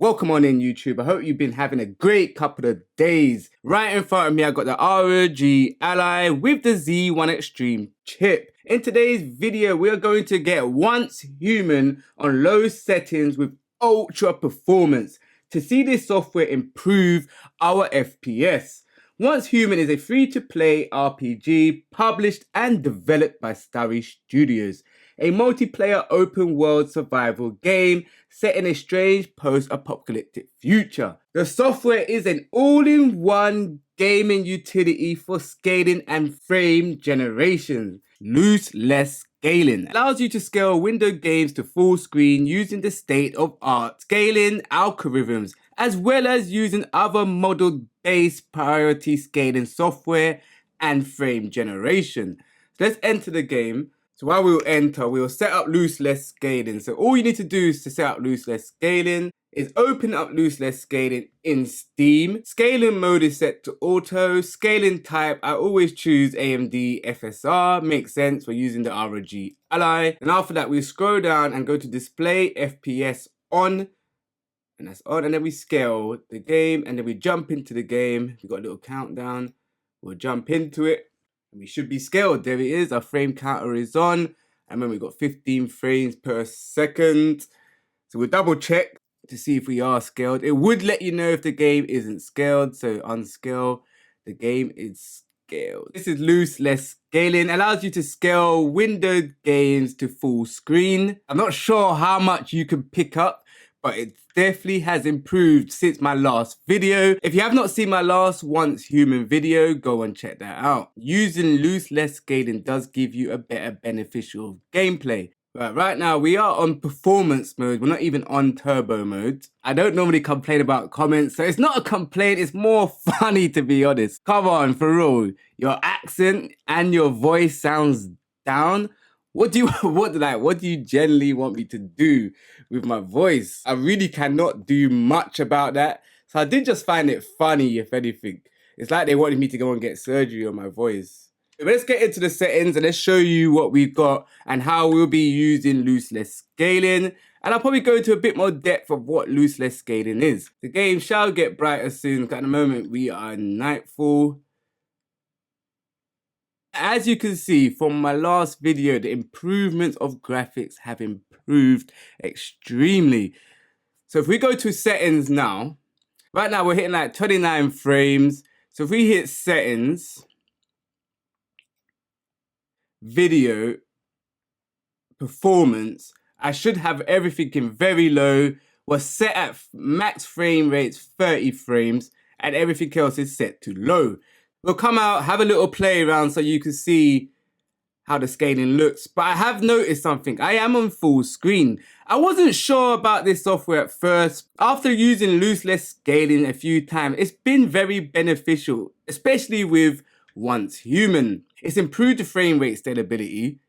Welcome on in YouTube. I hope you've been having a great couple of days. Right in front of me, I got the ROG Ally with the Z1 Extreme chip. In today's video, we are going to get once human on low settings with ultra performance to see this software improve our FPS. Once Human is a free-to-play RPG published and developed by Starry Studios, a multiplayer open-world survival game set in a strange post-apocalyptic future. The software is an all-in-one gaming utility for scaling and frame generation. Loess Scaling allows you to scale window games to full screen using the state-of-art scaling algorithms, as well as using other model-based priority scaling software and frame generation. So let's enter the game. So while we'll enter, we'll set up Loess Scaling. So all you need to do is to set up Loess Scaling is open up Loess Scaling in Steam. Scaling mode is set to auto. Scaling type, I always choose AMD FSR. Makes sense, we're using the ROG Ally. And after that, we scroll down and go to display FPS on. And that's on, and then we scale the game, and then we jump into the game. We've got a little countdown. We'll jump into it. And we should be scaled. There it is. Our frame counter is on. And then we've got 15 frames per second. So we'll double check to see if we are scaled. It would let you know if the game isn't scaled. So unscale. The game is scaled. This is Loess Scaling. Allows you to scale window games to full screen. I'm not sure how much you can pick up, but it definitely has improved since my last video. If you have not seen my last Once Human video, go and check that out. Using Loess Scaling does give you a better beneficial gameplay. But right now we are on performance mode. We're not even on turbo mode. I don't normally complain about comments, so it's not a complaint, it's more funny, to be honest. Come on, for real. Your accent and your voice sounds down. What do you generally want me to do with my voice? I really cannot do much about that. So I did just find it funny, if anything. It's like they wanted me to go and get surgery on my voice. But let's get into the settings and let's show you what we've got and how we'll be using Loess Scaling. And I'll probably go into a bit more depth of what Loess Scaling is. The game shall get brighter soon, because at the moment we are in nightfall. As you can see from my last video, the improvements of graphics have improved extremely. So if we go to settings now, right now we're hitting like 29 frames. So if we hit settings, video, performance, I should have everything in very low. We're set at max frame rates 30 frames and everything else is set to low. We'll come out, have a little play around so you can see how the scaling looks. But I have noticed something. I am on full screen. I wasn't sure about this software at first. After using Loess Scaling a few times, it's been very beneficial, especially with Once Human. It's improved the frame rate stability,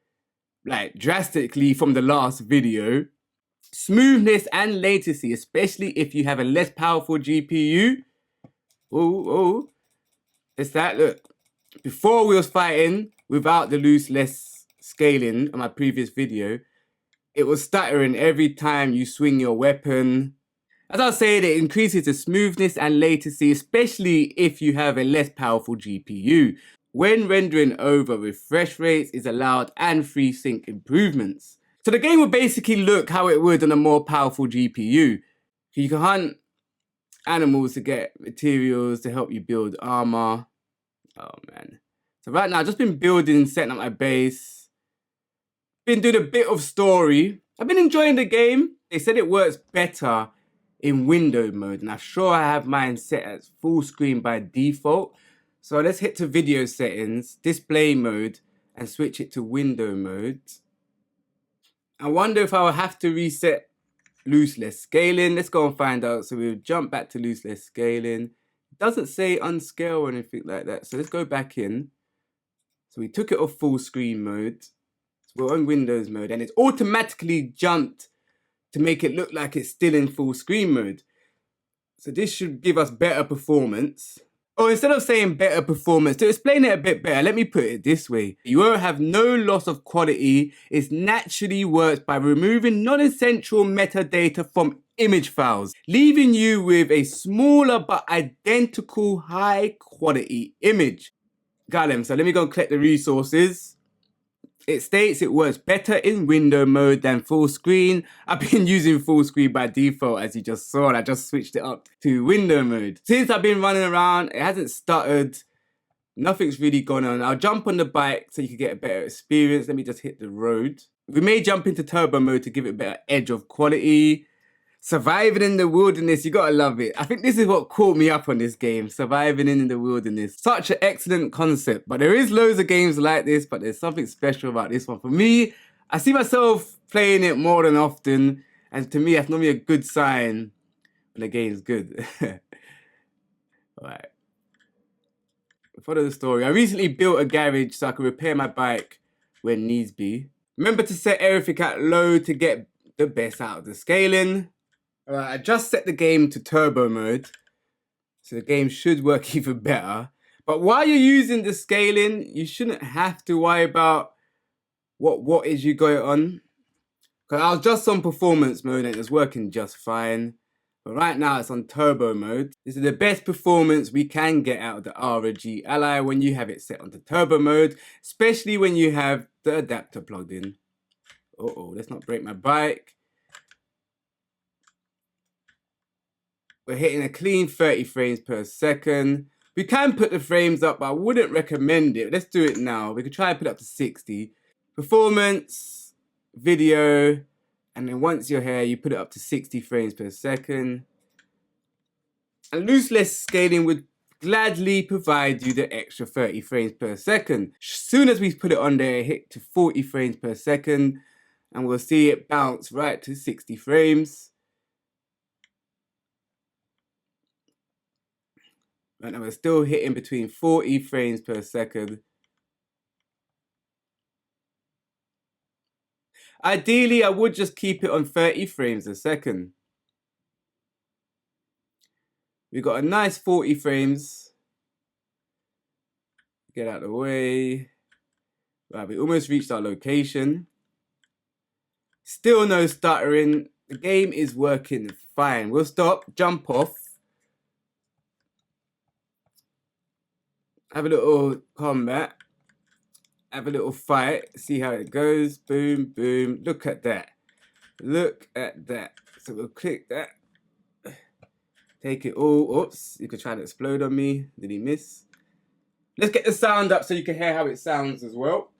like drastically from the last video. Smoothness and latency, especially if you have a less powerful GPU. It's that, look, before we was fighting without the Loess Scaling on my previous video, it was stuttering every time you swing your weapon. As I was saying, it increases the smoothness and latency, especially if you have a less powerful GPU. When rendering over, refresh rates is allowed and FreeSync improvements. So the game will basically look how it would on a more powerful GPU. You can hunt animals to get materials to help you build armor. Oh man. So right now I've just been building, setting up my base. Been doing a bit of story. I've been enjoying the game. They said it works better in window mode, and I'm sure I have mine set as full screen by default. So let's hit to video settings, display mode, and switch it to window mode. I wonder if I will have to reset Loess Scaling. Let's go and find out. So we'll jump back to Loess Scaling. It doesn't say unscale or anything like that. So let's go back in. So we took it off full screen mode. So we're on Windows mode, and it's automatically jumped to make it look like it's still in full screen mode. So this should give us better performance. Or instead of saying better performance, to explain it a bit better, let me put it this way. You won't have no loss of quality. It naturally works by removing non-essential metadata from image files, leaving you with a smaller but identical high quality image. Got them. So let me go and collect the resources. It states it works better in window mode than full screen. I've been using full screen by default, as you just saw, and I just switched it up to window mode. Since I've been running around, it hasn't stuttered. Nothing's really gone on. I'll jump on the bike so you can get a better experience. Let me just hit the road. We may jump into turbo mode to give it a better edge of quality. Surviving in the wilderness, you gotta love it. I think this is what caught me up on this game, surviving in the wilderness. Such an excellent concept, but there is loads of games like this, but there's something special about this one. For me, I see myself playing it more than often, and to me, that's normally a good sign when the game's good. Alright. Follow the story. I recently built a garage so I can repair my bike when needs be. Remember to set everything at low to get the best out of the scaling. I just set the game to turbo mode, so the game should work even better. But while you're using the scaling, you shouldn't have to worry about what wattage you got it on. Because I was just on performance mode and it was working just fine. But right now it's on turbo mode. This is the best performance we can get out of the ROG Ally when you have it set onto turbo mode, especially when you have the adapter plugged in. Uh-oh, let's not break my bike. We're hitting a clean 30 frames per second. We can put the frames up, but I wouldn't recommend it. Let's do it now. We could try and put it up to 60. Performance, video, and then once you're here, you put it up to 60 frames per second. And Loess Scaling would gladly provide you the extra 30 frames per second. As soon as we put it on there, it hit to 40 frames per second, and we'll see it bounce right to 60 frames. Right now we're still hitting between 40 frames per second. Ideally, I would just keep it on 30 frames a second. We've got a nice 40 frames. Get out of the way. Right, we almost reached our location. Still no stuttering. The game is working fine. We'll stop, jump off. Have a little combat. Have a little fight. See how it goes. Boom, boom. Look at that. Look at that. So we'll click that. Take it all. Oops. You could try to explode on me. Did he miss? Let's get the sound up so you can hear how it sounds as well.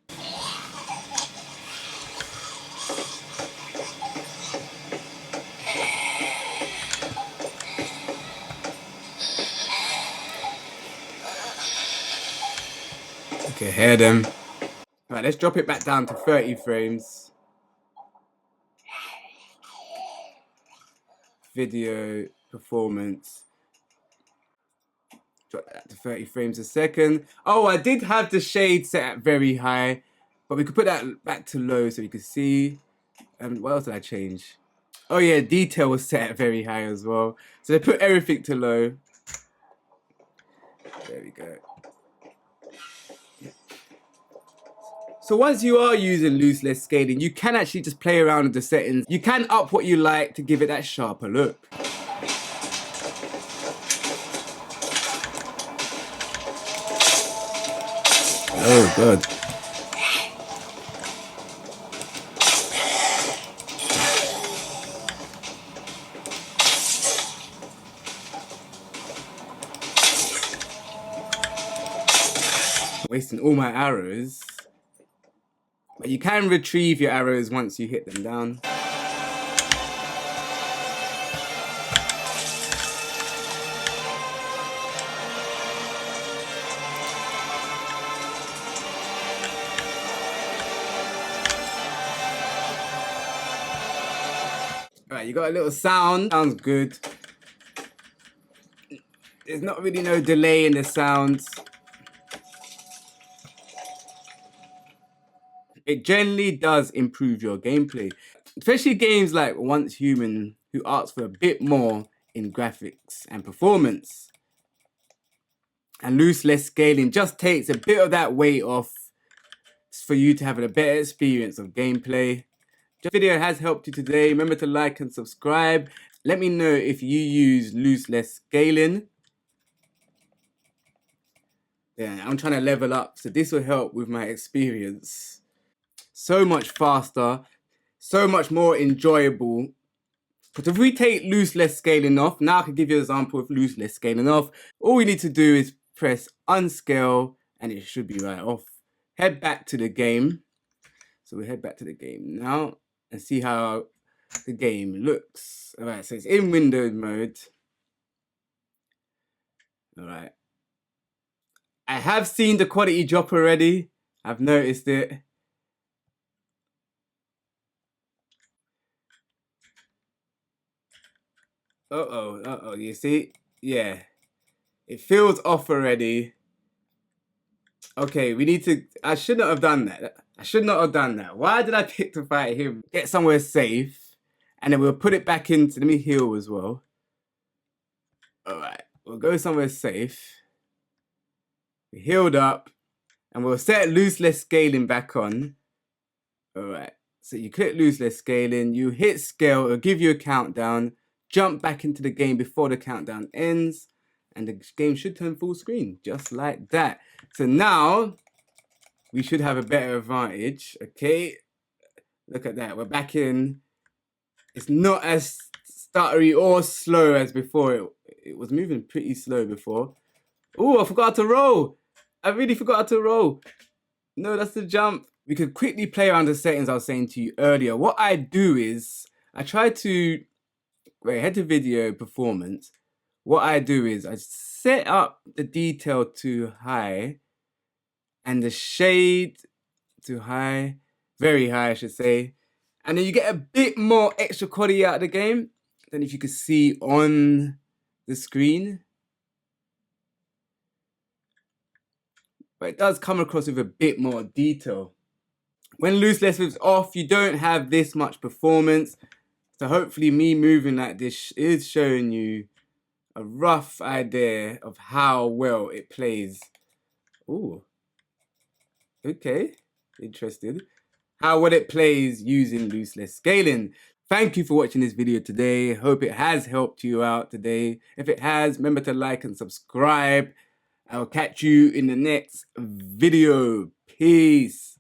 Okay, hear them. Right, let's drop it back down to 30 frames. Video, performance. Drop that to 30 frames a second. Oh, I did have the shade set at very high, but we could put that back to low so you can see. What else did I change? Oh yeah, detail was set at very high as well. So they put everything to low. There we go. So once you are using Loess Scaling, you can actually just play around with the settings. You can up what you like to give it that sharper look. Oh god. Wasting all my arrows. But you can retrieve your arrows once you hit them down. Alright, you got a little sound. Sounds good. There's not really no delay in the sounds. It generally does improve your gameplay, especially games like Once Human, who asks for a bit more in graphics and performance. And Loess Scaling just takes a bit of that weight off for you to have a better experience of gameplay. If this video has helped you today, remember to like and subscribe. Let me know if you use Loess Scaling. Yeah, I'm trying to level up, so this will help with my experience. So much faster, so much more enjoyable. But if we take Loess Scaling off, now I can give you an example of Loess Scaling off. All we need to do is press unscale and it should be right off. Head back to the game. So we head back to the game now and see how the game looks. All right, so it's in Windows mode. All right. I have seen the quality drop already. I've noticed it. Uh-oh, you see? Yeah. It feels off already. Okay, we need to... I should not have done that. I should not have done that. Why did I pick to fight him? Get somewhere safe. And then we'll put it back into... Let me heal as well. Alright, we'll go somewhere safe. We healed up. And we'll set Loess Scaling back on. Alright, so you click Loess Scaling. You hit scale. It'll give you a countdown. Jump back into the game before the countdown ends. And the game should turn full screen. Just like that. So now... we should have a better advantage. Okay. Look at that. We're back in. It's not as stuttery or slow as before. It was moving pretty slow before. Oh, I forgot to roll. I really forgot to roll. No, that's the jump. We could quickly play around the settings I was saying to you earlier. What I do is I try to... wait, head to video performance. What I do is I set up the detail to high. And the shade to high, very high I should say. And then you get a bit more extra quality out of the game than if you could see on the screen. But it does come across with a bit more detail. When Loess is off, you don't have this much performance. So hopefully me moving like this is showing you a rough idea of how well it plays. Ooh. Okay, interested. How well it plays using Loess Scaling. Thank you for watching this video today. Hope it has helped you out today. If it has, remember to like and subscribe. I'll catch you in the next video. Peace.